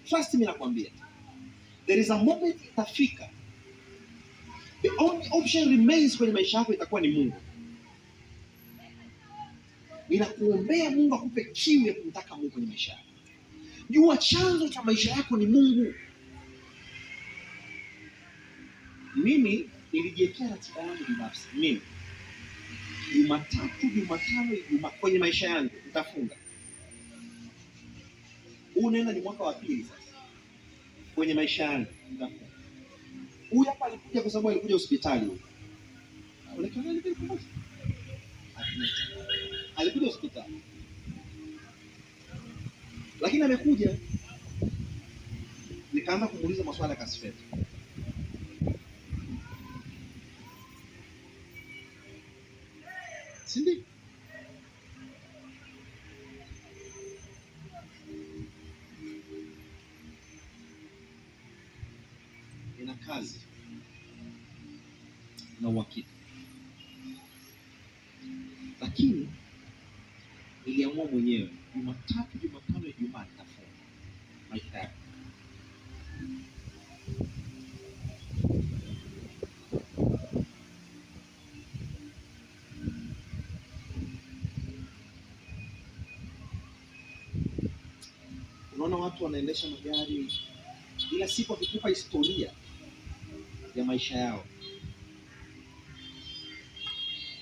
Trust me nakwambia. There is a moment itafika. The only option remains kwenye maisha yako itakuwa ni Mungu. Ninakuombea Mungu akupe kiu ya kumtaka Mungu kwenye maisha yako. Jua chanzo cha maisha yako ni Mungu. Mimi nilijiwekea ratiba yangu binafsi. Mimi Jumatatu, Jumatano, Ijumaa kwenye maisha yangu nitafunga. Huu nenda ni mwaka wa pili sasa. Kwenye maisha yangu nitafunga. Huyu hapa alikuja kwa sababu alikuja hospitali. Alikuja hospitali. Lakini amekuja nikaanza kumuuliza maswala ya kasfeti. Sindi? Ina kazi na uhakika. Lakini niliamua mwenyewe Jumatatu, Jumatano, Ijumaa nitafunga maisha yako. Unaona watu wanaendesha magari ila siku wakikupa historia ya maisha yao,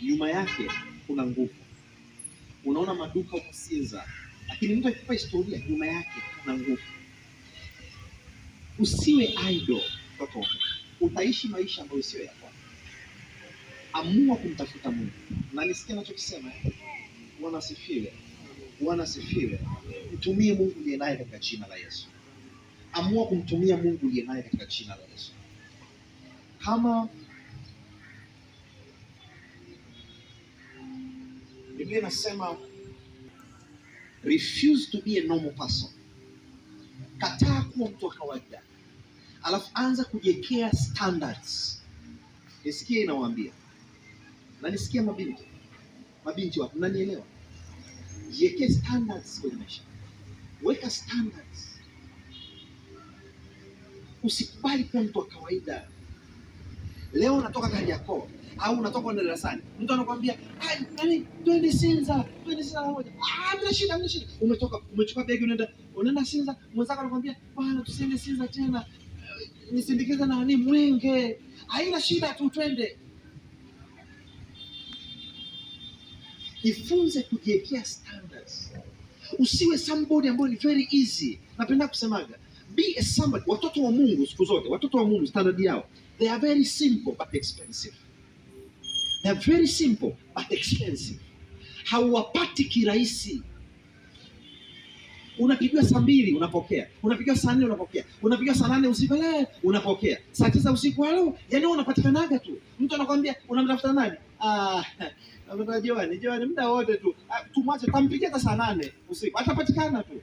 nyuma yake kuna nguvu. Unaona maduka ukisinza, lakini mtu akikupa historia nyuma yake kuna nguvu. Usiwe idle mtoto. Utaishi maisha ambayo sio yako. Amua kumtafuta Mungu. Na nisikia ninachokisema. Bwana asifiwe. Bwana asifiwe. Mtumie Mungu aliye naye katika jina la Yesu. Amua kumtumia Mungu aliye naye katika jina la Yesu. Kama Biblia inasema refuse to be a normal person. Kataa kuwa mtu wa kawaida. Alafu anza kujiwekea standards. Nisikie inawaambia. Na nisikie mabinti. Mabinti wapo, mnanielewa? Jiwekee standards kwenye maisha. Weka standards. Usikubali kuwa mtu wa kawaida. Leo unatoka Kariakoo au unatoka na darasani, mtu anakuambia, "Nani, twende Sinza, twende Sinza moja." Bila shida, bila shida. Umechukua begi unaenda Sinza, mwenzako anakuambia, "Bwana tusiende Sinza tena. Nisindikize na nani Mwenge." Haina shida tu twende. Jifunze kujiwekea standards. Usiwe somebody ambaye ni very easy. Napenda kusemaga, be a somebody. Watoto wa Mungu siku zote, watoto wa Mungu standard yao, they are very simple but expensive. They are very simple but expensive. Hauwapati kirahisi. Unapigiwa saa 2 unapokea. Unapigiwa saa 4 unapokea. Unapigiwa saa 8 usiku leo unapokea. Saa 9 usiku leo, yani unapatikanaga tu. Mtu anakuambia unamtafuta nani? Unamtafuta Joani muda wote tu. Tumwache tampigia hata saa 8 usiku. Atapatikana tu.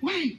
Why?